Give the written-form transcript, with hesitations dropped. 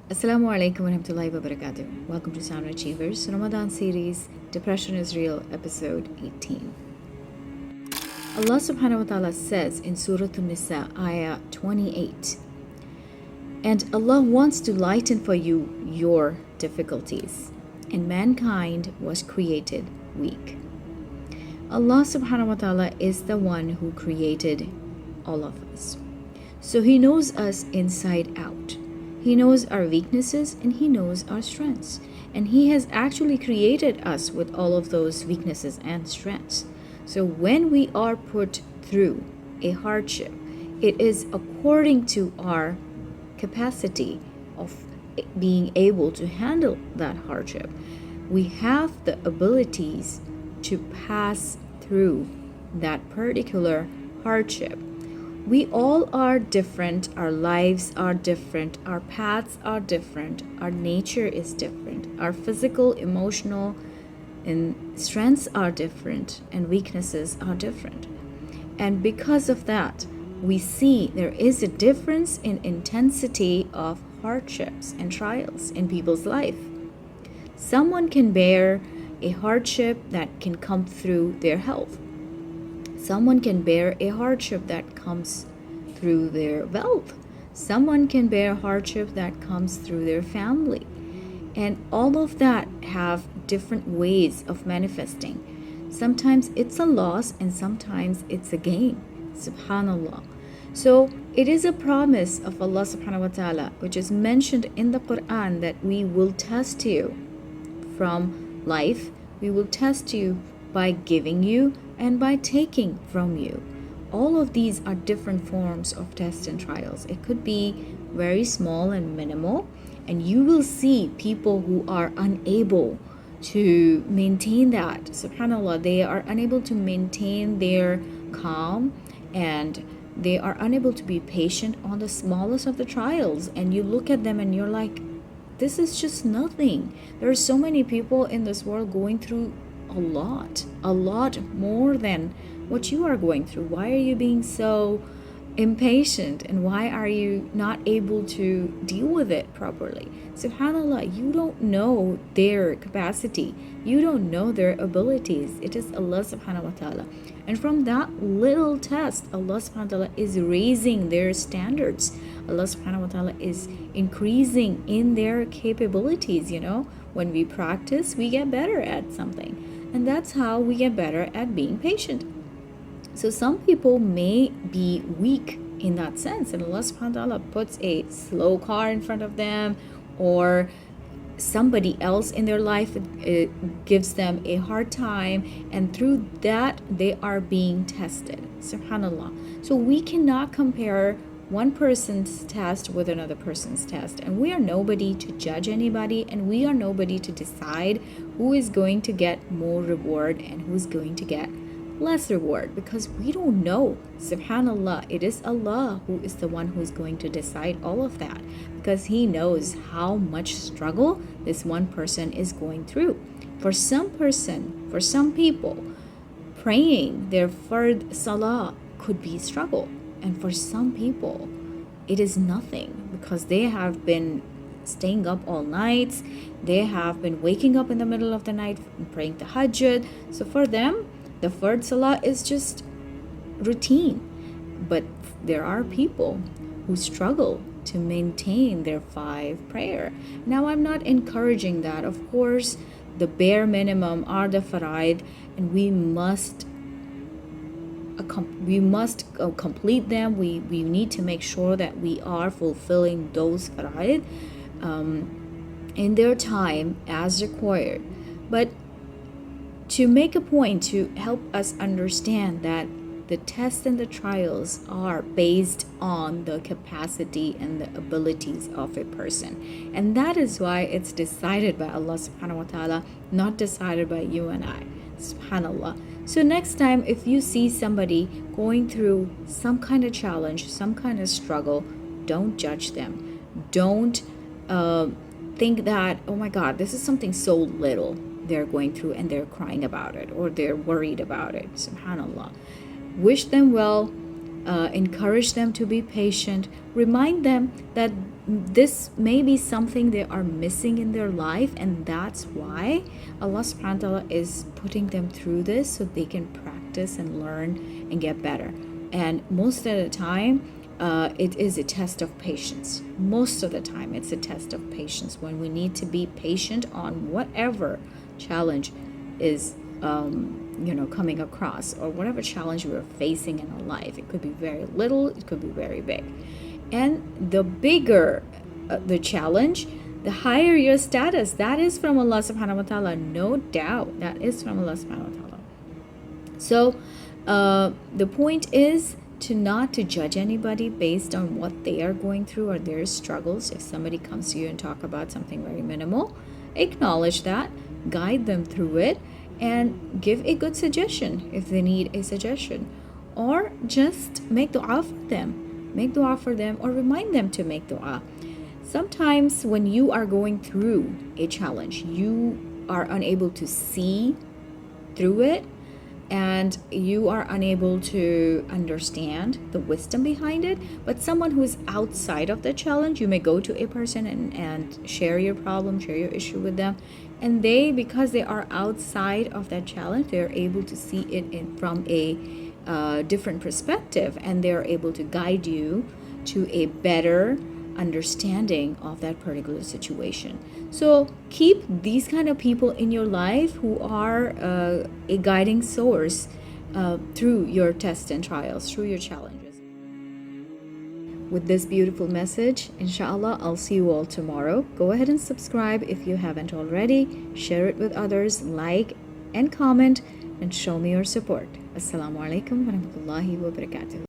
Assalamu alaikum wa rahmatullahi wa barakatuh. Welcome to Soundachievers, Ramadan Series, Depressionisreal, episode 18. Allah subhanahu wa ta'ala says in Surah An-Nisa, ayah 28, and Allah wants to lighten for you your difficulties, and mankind was created weak. Allah subhanahu wa ta'ala is the one who created all of us. So He knows us inside out. He knows our weaknesses and He knows our strengths. And He has actually created us with all of those weaknesses and strengths. So when we are put through a hardship, it is according to our capacity of being able to handle that hardship. We have the abilities to pass through that particular hardship. We all are different, our lives are different, our paths are different, our nature is different, our physical, emotional, and strengths are different, and weaknesses are different. And because of that, we see there is a difference in intensity of hardships and trials in people's life. Someone can bear a hardship that can come through their health. Someone can bear a hardship that comes through their wealth. Someone can bear hardship that comes through their family. And all of that have different ways of manifesting. Sometimes it's a loss and sometimes it's a gain. Subhanallah. So it is a promise of Allah subhanahu wa ta'ala, which is mentioned in the Quran, that we will test you from life. We will test you by giving you and by taking from you. All of these are different forms of tests and trials. It could be very small and minimal, and you will see people who are unable to maintain that. Subhanallah, they are unable to maintain their calm, and they are unable to be patient on the smallest of the trials. And you look at them and you're like, this is just nothing. There are so many people in this world going through a lot more than what you are going through. Why are you being so impatient, and why are you not able to deal with it properly? Subhanallah, you don't know their capacity, you don't know their abilities. It is Allah subhanahu wa ta'ala, and from that little test, Allah subhanahu wa ta'ala is raising their standards. Allah subhanahu wa ta'ala is increasing in their capabilities. When we practice, we get better at something, and that's how we get better at being patient. So some people may be weak in that sense, and Allah subhanahu wa ta'ala puts a slow car in front of them, or somebody else in their life gives them a hard time, and through that they are being tested. Subhanallah. So we cannot compare one person's test with another person's test, and we are nobody to judge anybody, and we are nobody to decide who is going to get more reward and who is going to get less reward, because we don't know. Subhanallah, it is Allah who is the one who is going to decide all of that, because He knows how much struggle this one person is going through. For some people, praying their fard salah could be struggle, and for some people it is nothing, because they have been staying up all nights, they have been waking up in the middle of the night praying tahajjud. So for them, the fard salah is just routine. But there are people who struggle to maintain their 5 prayer. Now, I'm not encouraging that. Of course, the bare minimum are the faraid, and we must complete them. We need to make sure that we are fulfilling those faraid in their time as required. But to make a point to help us understand that the tests and the trials are based on the capacity and the abilities of a person. And that is why it's decided by Allah subhanahu wa ta'ala, not decided by you and I. Subhanallah. So next time, if you see somebody going through some kind of challenge, some kind of struggle, don't judge them. Don't think that, oh my God, this is something so little they're going through and they're crying about it, or they're worried about it. Subhanallah. Wish them well. encourage them to be patient, remind them that this may be something they are missing in their life, and that's why Allah subhanahu wa ta'ala is putting them through this so they can practice and learn and get better. And most of the time, it is a test of patience. Most of the time, it's a test of patience when we need to be patient on whatever challenge is coming across, or whatever challenge we're facing in our life. It could be very little, it could be very big. And the bigger the challenge, the higher your status. That is from Allah subhanahu wa ta'ala, no doubt. That is from Allah subhanahu wa ta'ala. So the point is to judge anybody based on what they are going through or their struggles. If somebody comes to you and talk about something very minimal, acknowledge that, guide them through it, and give a good suggestion if they need a suggestion, or just make dua for them, or remind them to make dua. Sometimes when you are going through a challenge, you are unable to see through it, and you are unable to understand the wisdom behind it. But someone who is outside of the challenge, you may go to a person and share your problem, share your issue with them, and they, because they are outside of that challenge, they're able to see it from a different perspective, and they're able to guide you to a better understanding of that particular situation. So keep these kind of people in your life who are a guiding source through your tests and trials, through your challenges. With this beautiful message, inshallah, I'll see you all tomorrow. Go ahead and subscribe if you haven't already. Share it with others, like and comment, and show me your support. Assalamu alaikum wa rahmatullahi wa barakatuh.